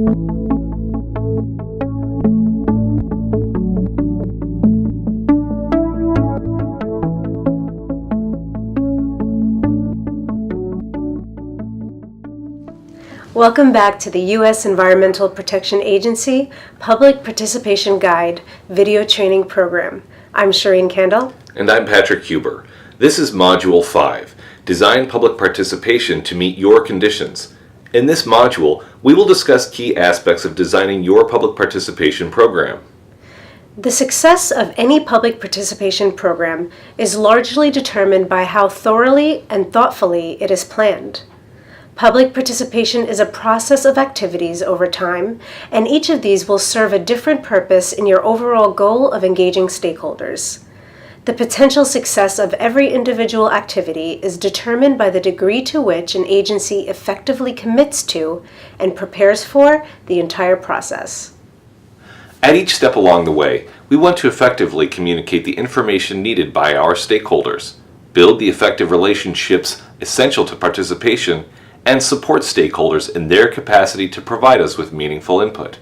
Welcome back to the U.S. Environmental Protection Agency Public Participation Guide video training program. I'm Shireen Kendall. And I'm Patrick Huber. This is Module 5, Design Public Participation to Meet Your Conditions. In this module, we will discuss key aspects of designing your public participation program. The success of any public participation program is largely determined by how thoroughly and thoughtfully it is planned. Public participation is a process of activities over time, and each of these will serve a different purpose in your overall goal of engaging stakeholders. The potential success of every individual activity is determined by the degree to which an agency effectively commits to and prepares for the entire process. At each step along the way, we want to effectively communicate the information needed by our stakeholders, build the effective relationships essential to participation, and support stakeholders in their capacity to provide us with meaningful input.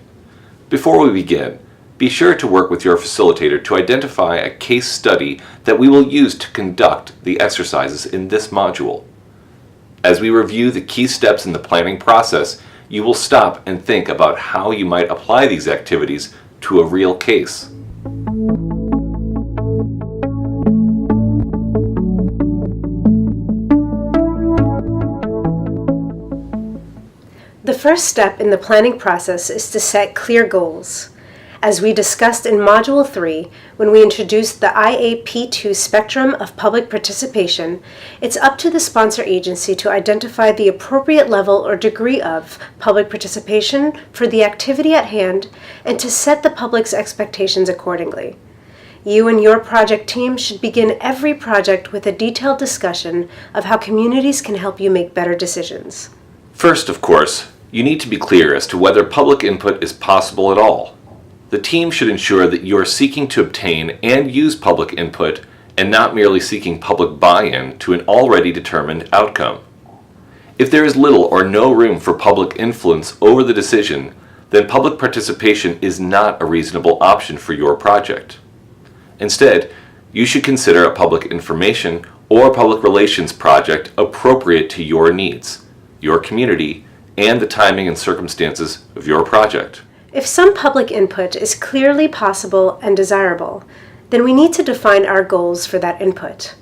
Before we begin, be sure to work with your facilitator to identify a case study that we will use to conduct the exercises in this module. As we review the key steps in the planning process, you will stop and think about how you might apply these activities to a real case. The first step in the planning process is to set clear goals. As we discussed in Module 3, when we introduced the IAP2 spectrum of public participation, it's up to the sponsor agency to identify the appropriate level or degree of public participation for the activity at hand and to set the public's expectations accordingly. You and your project team should begin every project with a detailed discussion of how communities can help you make better decisions. First, of course, you need to be clear as to whether public input is possible at all. The team should ensure that you are seeking to obtain and use public input and not merely seeking public buy-in to an already determined outcome. If there is little or no room for public influence over the decision, then public participation is not a reasonable option for your project. Instead, you should consider a public information or public relations project appropriate to your needs, your community, and the timing and circumstances of your project. If some public input is clearly possible and desirable, then we need to define our goals for that input.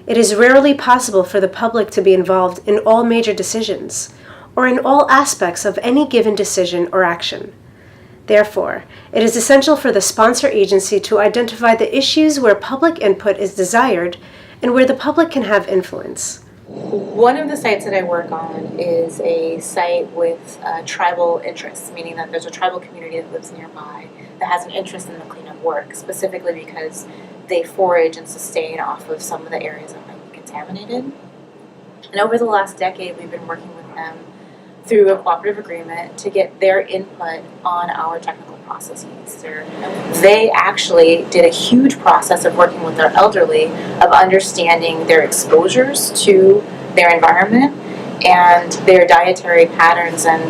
It is rarely possible for the public to be involved in all major decisions, or in all aspects of any given decision or action. Therefore, it is essential for the sponsor agency to identify the issues where public input is desired and where the public can have influence. One of the sites that I work on is a site with tribal interests, meaning that there's a tribal community that lives nearby that has an interest in the cleanup work, specifically because they forage and sustain off of some of the areas that might be contaminated. And over the last decade, we've been working with them through a cooperative agreement to get their input on our technical processes. They actually did a huge process of working with their elderly, of understanding their exposures to their environment and their dietary patterns and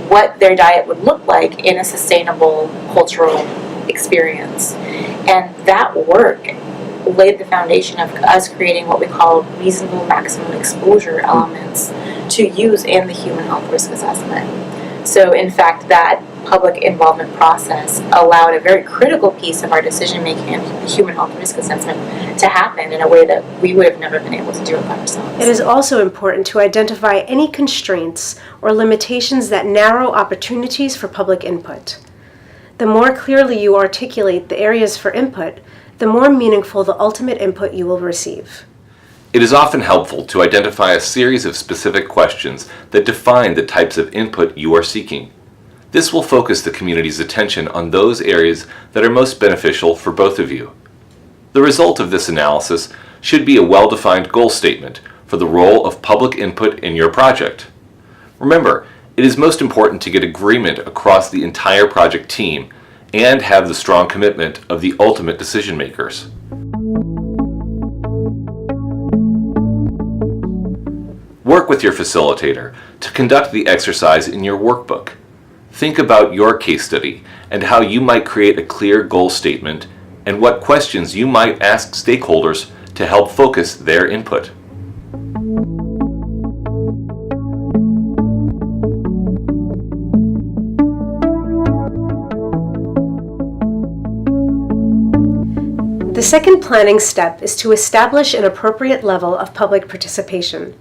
what their diet would look like in a sustainable cultural experience. And that work laid the foundation of us creating what we call reasonable maximum exposure elements to use in the human health risk assessment. So in fact, that public involvement process allowed a very critical piece of our decision making and the human health risk assessment to happen in a way that we would have never been able to do it by ourselves. It is also important to identify any constraints or limitations that narrow opportunities for public input. The more clearly you articulate the areas for input, the more meaningful the ultimate input you will receive. It is often helpful to identify a series of specific questions that define the types of input you are seeking. This will focus the community's attention on those areas that are most beneficial for both of you. The result of this analysis should be a well-defined goal statement for the role of public input in your project. Remember, it is most important to get agreement across the entire project team and have the strong commitment of the ultimate decision makers. Work with your facilitator to conduct the exercise in your workbook. Think about your case study and how you might create a clear goal statement and what questions you might ask stakeholders to help focus their input. The second planning step is to establish an appropriate level of public participation.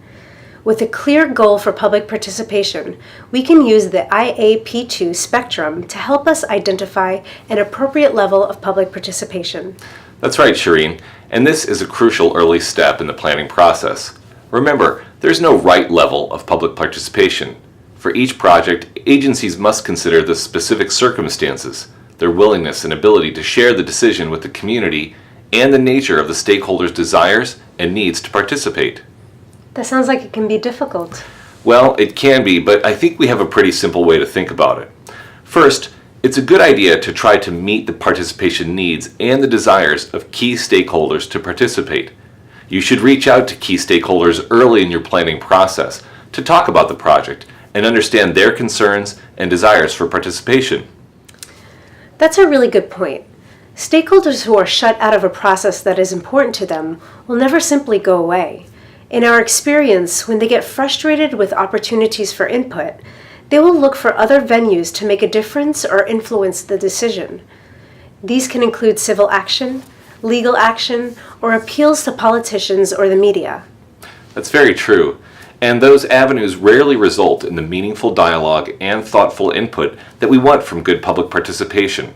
With a clear goal for public participation, we can use the IAP2 spectrum to help us identify an appropriate level of public participation. That's right, Shireen, and this is a crucial early step in the planning process. Remember, there's no right level of public participation. For each project, agencies must consider the specific circumstances, their willingness and ability to share the decision with the community, and the nature of the stakeholders' desires and needs to participate. That sounds like it can be difficult. Well, it can be, but I think we have a pretty simple way to think about it. First, it's a good idea to try to meet the participation needs and the desires of key stakeholders to participate. You should reach out to key stakeholders early in your planning process to talk about the project and understand their concerns and desires for participation. That's a really good point. Stakeholders who are shut out of a process that is important to them will never simply go away. In our experience, when they get frustrated with opportunities for input, they will look for other venues to make a difference or influence the decision. These can include civil action, legal action, or appeals to politicians or the media. That's very true, and those avenues rarely result in the meaningful dialogue and thoughtful input that we want from good public participation.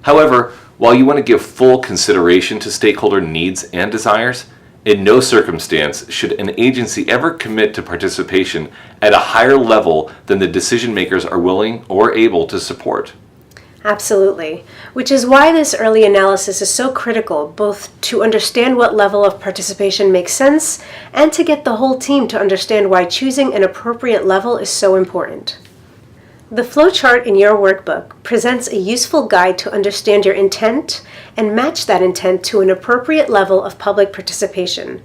However, while you want to give full consideration to stakeholder needs and desires, in no circumstance should an agency ever commit to participation at a higher level than the decision makers are willing or able to support. Absolutely, which is why this early analysis is so critical, both to understand what level of participation makes sense and to get the whole team to understand why choosing an appropriate level is so important. The flowchart in your workbook presents a useful guide to understand your intent and match that intent to an appropriate level of public participation.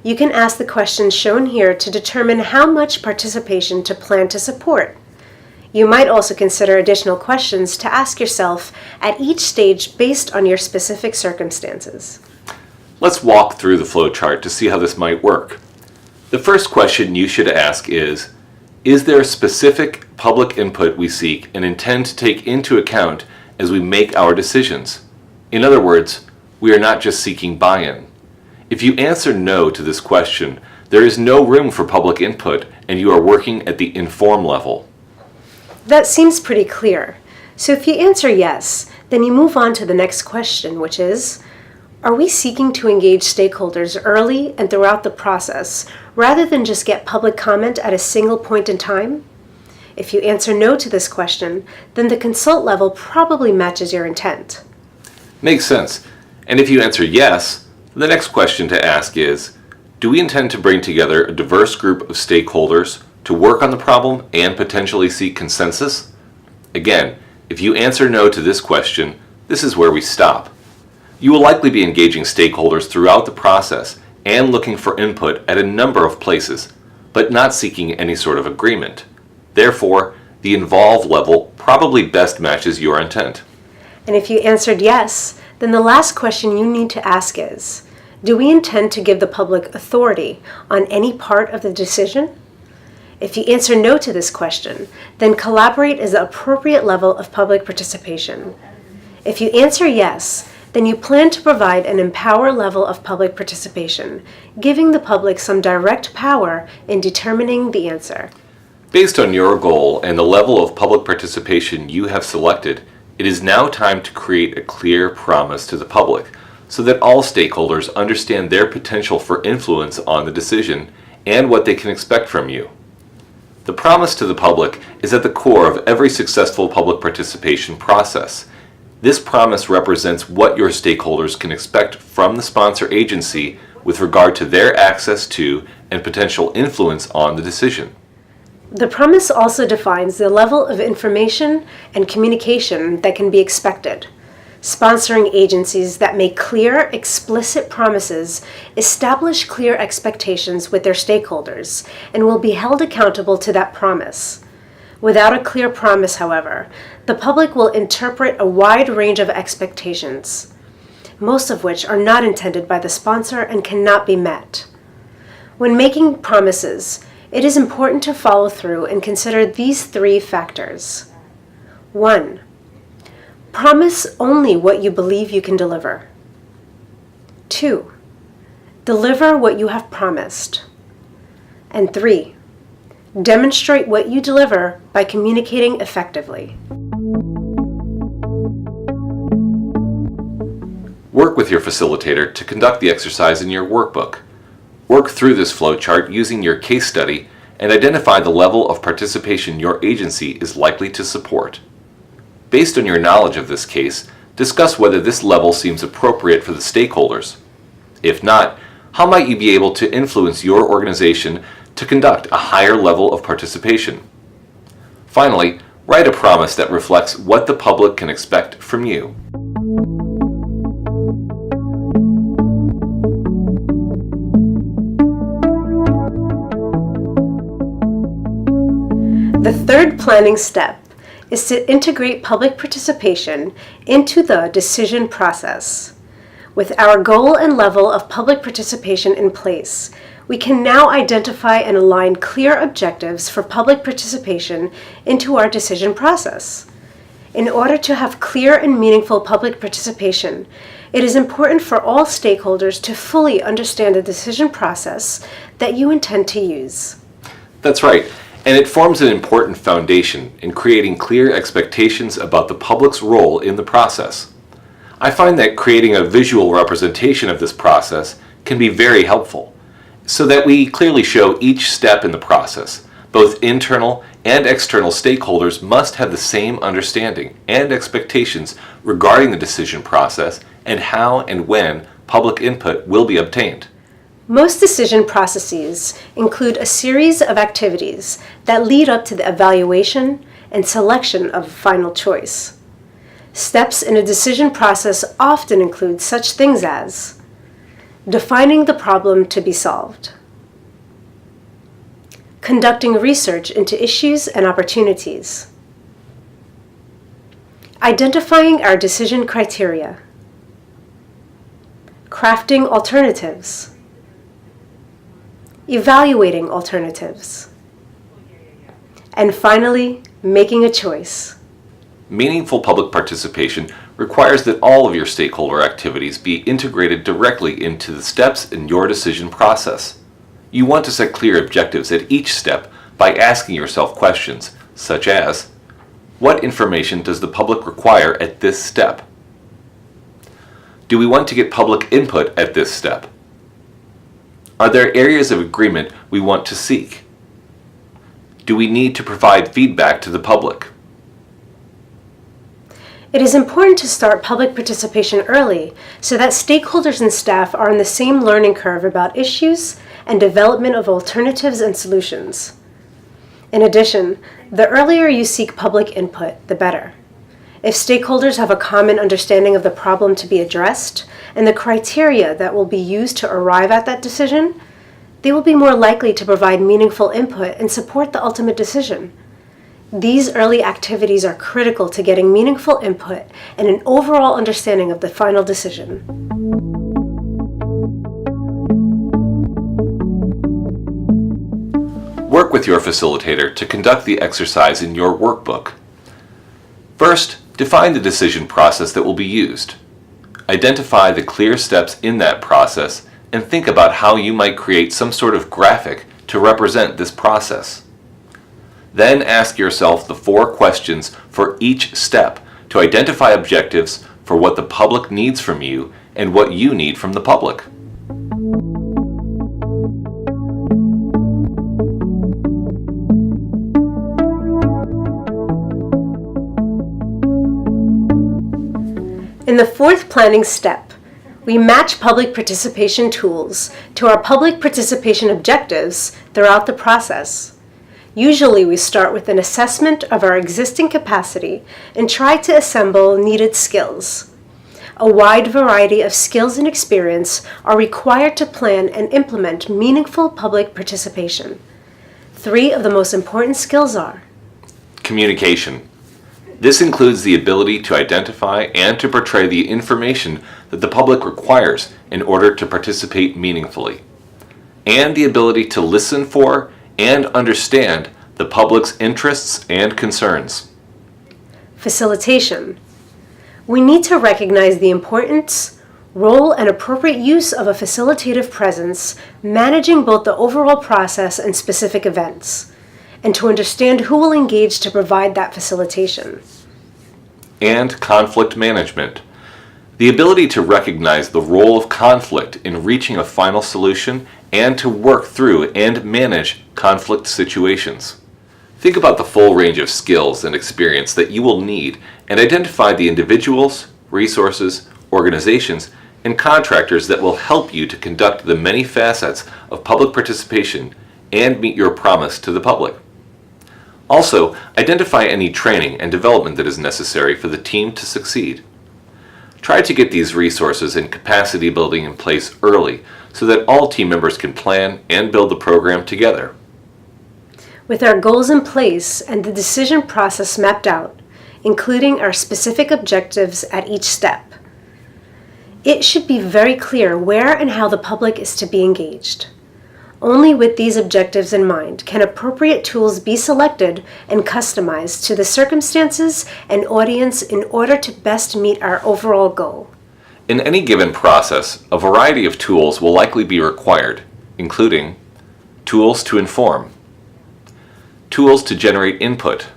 You can ask the questions shown here to determine how much participation to plan to support. You might also consider additional questions to ask yourself at each stage based on your specific circumstances. Let's walk through the flowchart to see how this might work. The first question you should ask is there a specific public input we seek and intend to take into account as we make our decisions? In other words, we are not just seeking buy-in. If you answer no to this question, there is no room for public input and you are working at the inform level. That seems pretty clear. So if you answer yes, then you move on to the next question, which is, are we seeking to engage stakeholders early and throughout the process, rather than just get public comment at a single point in time? If you answer no to this question, then the consult level probably matches your intent. Makes sense. And if you answer yes, the next question to ask is, do we intend to bring together a diverse group of stakeholders to work on the problem and potentially seek consensus? Again, if you answer no to this question, this is where we stop. You will likely be engaging stakeholders throughout the process and looking for input at a number of places, but not seeking any sort of agreement. Therefore, the involve level probably best matches your intent. And if you answered yes, then the last question you need to ask is, do we intend to give the public authority on any part of the decision? If you answer no to this question, then collaborate is the appropriate level of public participation. If you answer yes, then you plan to provide an empower level of public participation, giving the public some direct power in determining the answer. Based on your goal and the level of public participation you have selected, it is now time to create a clear promise to the public so that all stakeholders understand their potential for influence on the decision and what they can expect from you. The promise to the public is at the core of every successful public participation process. This promise represents what your stakeholders can expect from the sponsor agency with regard to their access to and potential influence on the decision. The promise also defines the level of information and communication that can be expected. Sponsoring agencies that make clear, explicit promises establish clear expectations with their stakeholders and will be held accountable to that promise. Without a clear promise, however, the public will interpret a wide range of expectations, most of which are not intended by the sponsor and cannot be met. When making promises, it is important to follow through and consider these 3 factors. 1. Promise only what you believe you can deliver. 2. Deliver what you have promised. And 3. Demonstrate what you deliver by communicating effectively. Work with your facilitator to conduct the exercise in your workbook. Work through this flowchart using your case study and identify the level of participation your agency is likely to support. Based on your knowledge of this case, discuss whether this level seems appropriate for the stakeholders. If not, how might you be able to influence your organization to conduct a higher level of participation? Finally, write a promise that reflects what the public can expect from you. The third planning step is to integrate public participation into the decision process. With our goal and level of public participation in place, we can now identify and align clear objectives for public participation into our decision process. In order to have clear and meaningful public participation, it is important for all stakeholders to fully understand the decision process that you intend to use. That's right, and it forms an important foundation in creating clear expectations about the public's role in the process. I find that creating a visual representation of this process can be very helpful, so that we clearly show each step in the process. Both internal and external stakeholders must have the same understanding and expectations regarding the decision process and how and when public input will be obtained. Most decision processes include a series of activities that lead up to the evaluation and selection of a final choice. Steps in a decision process often include such things as defining the problem to be solved, conducting research into issues and opportunities, identifying our decision criteria, crafting alternatives, evaluating alternatives, and finally, making a choice. Meaningful public participation requires that all of your stakeholder activities be integrated directly into the steps in your decision process. You want to set clear objectives at each step by asking yourself questions such as, what information does the public require at this step? Do we want to get public input at this step? Are there areas of agreement we want to seek? Do we need to provide feedback to the public? It is important to start public participation early so that stakeholders and staff are on the same learning curve about issues and development of alternatives and solutions. In addition, the earlier you seek public input, the better. If stakeholders have a common understanding of the problem to be addressed and the criteria that will be used to arrive at that decision, they will be more likely to provide meaningful input and support the ultimate decision. These early activities are critical to getting meaningful input and an overall understanding of the final decision. Work with your facilitator to conduct the exercise in your workbook. First, define the decision process that will be used. Identify the clear steps in that process and think about how you might create some sort of graphic to represent this process. Then ask yourself the 4 questions for each step to identify objectives for what the public needs from you and what you need from the public. In the 4th planning step, we match public participation tools to our public participation objectives throughout the process. Usually we start with an assessment of our existing capacity and try to assemble needed skills. A wide variety of skills and experience are required to plan and implement meaningful public participation. 3 of the most important skills are Communication. This includes the ability to identify and to portray the information that the public requires in order to participate meaningfully, and the ability to listen for and understand the public's interests and concerns. Facilitation. We need to recognize the importance, role, and appropriate use of a facilitative presence, managing both the overall process and specific events, and to understand who will engage to provide that facilitation. And conflict management. The ability to recognize the role of conflict in reaching a final solution and to work through and manage conflict situations. Think about the full range of skills and experience that you will need and identify the individuals, resources, organizations, and contractors that will help you to conduct the many facets of public participation and meet your promise to the public. Also, identify any training and development that is necessary for the team to succeed. Try to get these resources and capacity building in place early so that all team members can plan and build the program together. With our goals in place and the decision process mapped out, including our specific objectives at each step, it should be very clear where and how the public is to be engaged. Only with these objectives in mind can appropriate tools be selected and customized to the circumstances and audience in order to best meet our overall goal. In any given process, a variety of tools will likely be required, including tools to inform, tools to generate input,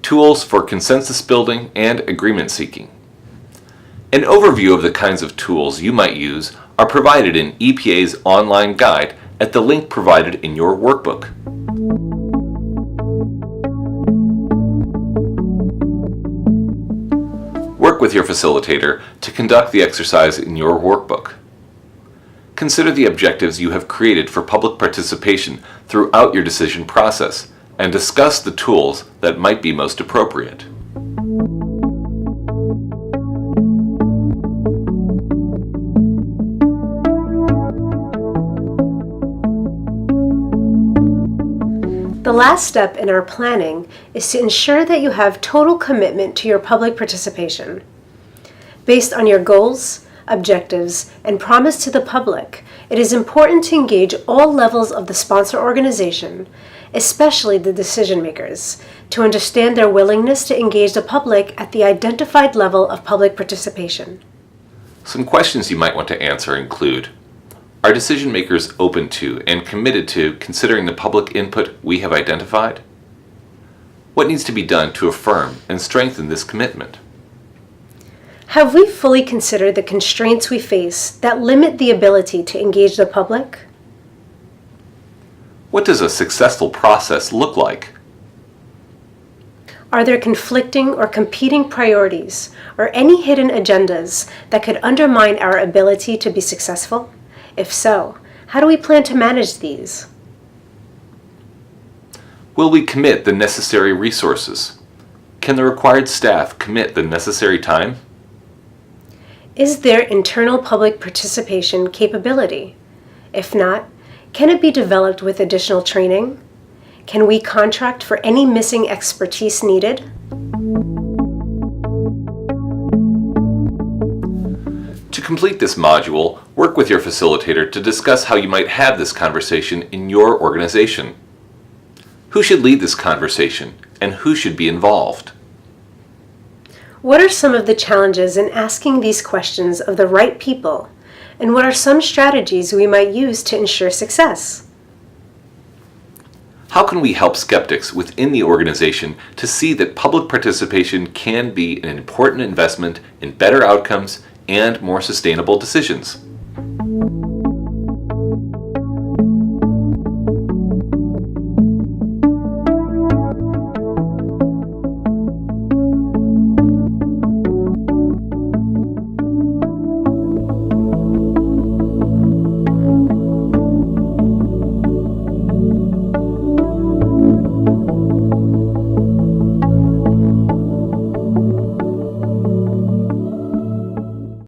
tools for consensus building and agreement seeking. An overview of the kinds of tools you might use are provided in EPA's online guide at the link provided in your workbook. Work with your facilitator to conduct the exercise in your workbook. Consider the objectives you have created for public participation throughout your decision process and discuss the tools that might be most appropriate. The last step in our planning is to ensure that you have total commitment to your public participation. Based on your goals, objectives, and promise to the public, it is important to engage all levels of the sponsor organization, especially the decision makers, to understand their willingness to engage the public at the identified level of public participation. Some questions you might want to answer include: are decision makers open to and committed to considering the public input we have identified? What needs to be done to affirm and strengthen this commitment? Have we fully considered the constraints we face that limit the ability to engage the public? What does a successful process look like? Are there conflicting or competing priorities or any hidden agendas that could undermine our ability to be successful? If so, how do we plan to manage these? Will we commit the necessary resources? Can the required staff commit the necessary time? Is there internal public participation capability? If not, can it be developed with additional training? Can we contract for any missing expertise needed? To complete this module, work with your facilitator to discuss how you might have this conversation in your organization. Who should lead this conversation, and who should be involved? What are some of the challenges in asking these questions of the right people, and what are some strategies we might use to ensure success? How can we help skeptics within the organization to see that public participation can be an important investment in better outcomes and more sustainable decisions?